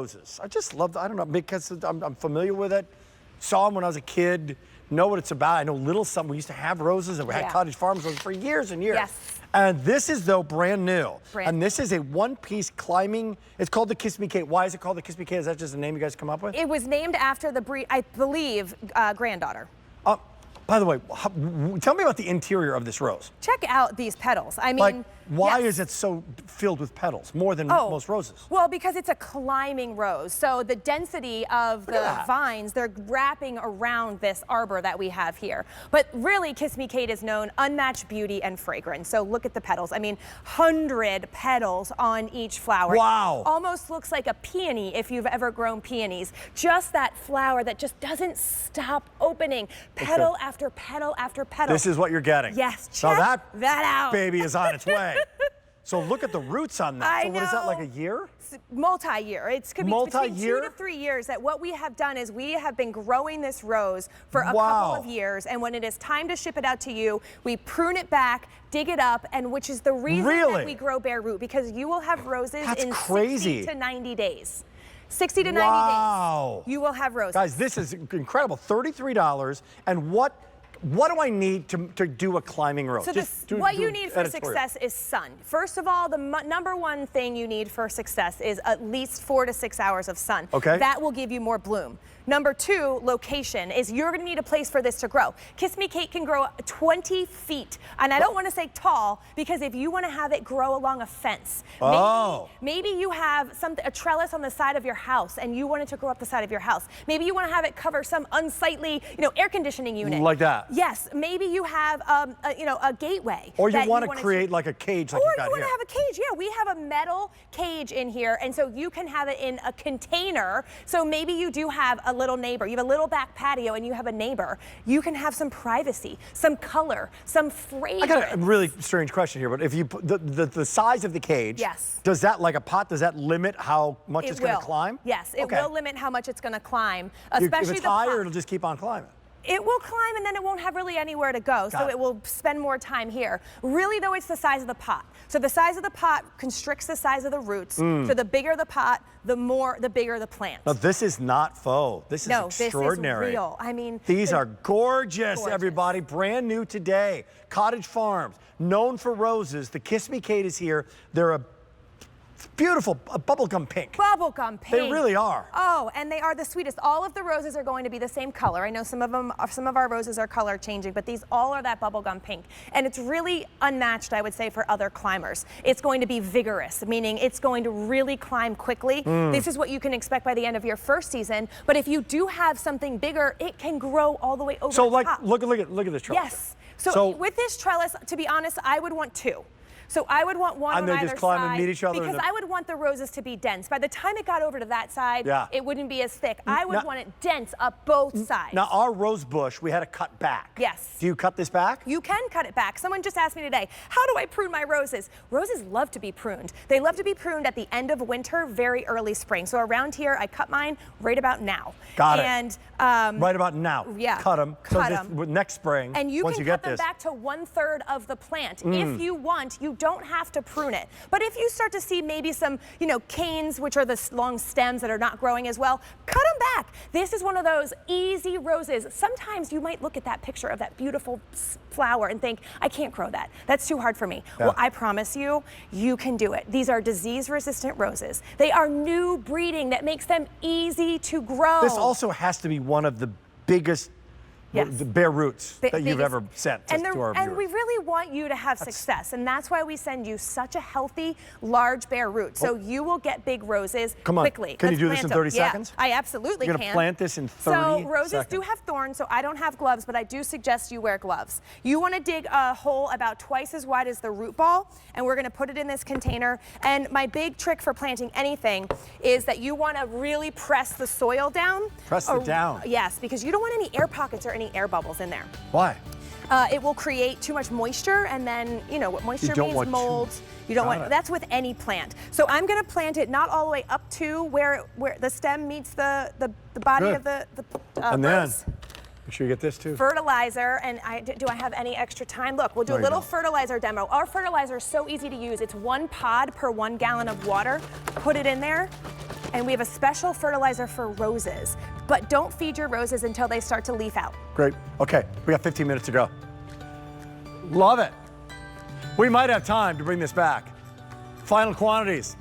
roses. I just love, I don't know, because I'm familiar with it. Saw them when I was a kid, know what it's about. I know little something. We used to have roses, and we had Cottage Farms roses for years and years. Yes. And this is, though, brand new. Brand and this is a one-piece climbing, it's called the Kiss Me Kate. Why is it called the Kiss Me Kate? Is that just a name you guys come up with? It was named after the breed, I believe, granddaughter. By the way, tell me about the interior of this rose. Check out these petals. I mean, like, why is it so filled with petals, more than most roses? Well, because it's a climbing rose. So the density of the vines, they're wrapping around this arbor that we have here. But really, Kiss Me Kate is known unmatched beauty and fragrance. So look at the petals. I mean, 100 petals on each flower. Wow. Almost looks like a peony if you've ever grown peonies. Just that flower that just doesn't stop opening. Petal after petal after petal. This is what you're getting. Yes, check that out. Baby is on its way. So look at the roots on that. So what is that, like a year? Multi-year. It could be between 2 to 3 years. That what we have done is we have been growing this rose for a couple of years, and when it is time to ship it out to you, we prune it back, dig it up, and which is the reason that we grow Bareroot, because you will have roses in 60 to 90 days. 60 to 90 days, you will have roses. Guys, this is incredible. $33. And what do I need to do a climbing rose? So what you need for success is sun. First of all, the number one thing you need for success is at least 4 to 6 hours of sun. Okay. That will give you more bloom. Number two, location, is you're going to need a place for this to grow. Kiss Me Kate can grow 20 feet. And I don't want to say tall, because if you want to have it grow along a fence, maybe you have a trellis on the side of your house and you want it to grow up the side of your house. Maybe you want to have it cover some unsightly, air conditioning unit. Like that. Yes. Maybe you have, a gateway. Or you want to create like a cage like you got here. Or you want to have a cage. Yeah, we have a metal cage in here, and so you can have it in a container. So maybe you do have a little neighbor. You have a little back patio and you have a neighbor. You can have some privacy, some color, some fragrance. I got a really strange question here, but if you put the size of the cage, does that, like a pot, does that limit how much it's going to climb? Yes, it will limit how much it's going to climb, especially if it's higher, it'll just keep on climbing. It will climb, and then it won't have really anywhere to go, so it will spend more time here. Really, though, it's the size of the pot. So the size of the pot constricts the size of the roots. So the bigger the pot, the bigger the plant. Now, this is not faux. This is extraordinary. This is real. I mean, these are gorgeous, everybody. Brand new today. Cottage Farms, known for roses. The Kiss Me Kate is here. They're a beautiful bubblegum pink. Bubblegum pink. They really are. Oh, and they are the sweetest. All of the roses are going to be the same color. I know some of our roses are color changing, but these all are that bubblegum pink. And it's really unmatched, I would say, for other climbers. It's going to be vigorous, meaning it's going to really climb quickly. This is what you can expect by the end of your first season. But if you do have something bigger, it can grow all the way over the top. Look at this trellis. Yes. So with this trellis, to be honest, I would want 2. So I would want one on either side. And they just climb and meet each other? Because I would want the roses to be dense. By the time it got over to that side, it wouldn't be as thick. I would want it dense up both sides. Now, our rose bush, we had to cut back. Yes. Do you cut this back? You can cut it back. Someone just asked me today, how do I prune my roses? Roses love to be pruned. They love to be pruned at the end of winter, very early spring. So around here, I cut mine right about now. Got it. And right about now. Yeah. Cut them. Next spring, and you once can you cut get them back to 1/3 of the plant. If you want, you don't have to prune it. But if you start to see maybe some, canes, which are the long stems that are not growing as well, cut them back. This is one of those easy roses. Sometimes you might look at that picture of that beautiful flower and think, I can't grow that. That's too hard for me. Well, I promise you, you can do it. These are disease-resistant roses. They are new breeding that makes them easy to grow. This also has to be one of the biggest the Bareroots that you've ever sent to our viewers. And we really want you to have success, and that's why we send you such a healthy, large Bareroot. So you will get big roses quickly. Can you do this in 30 seconds? I absolutely can. You're going to plant this in 30 seconds? So roses do have thorns, so I don't have gloves, but I do suggest you wear gloves. You want to dig a hole about twice as wide as the root ball, and we're going to put it in this container. And my big trick for planting anything is that you want to really press the soil down. Press it down? Yes, because you don't want any air pockets or any air bubbles in there. Why? It will create too much moisture, and then, what moisture means mold. You don't want, that's with any plant. So I'm going to plant it not all the way up to where the stem meets the body of the and rose. Then, make sure you get this too. Fertilizer, and do I have any extra time? Look, we'll do a little fertilizer demo. Our fertilizer is so easy to use. It's 1 pod per 1 gallon of water. Put it in there, and we have a special fertilizer for roses. But don't feed your roses until they start to leaf out. Great. Okay, we got 15 minutes to go. Love it. We might have time to bring this back. Final quantities.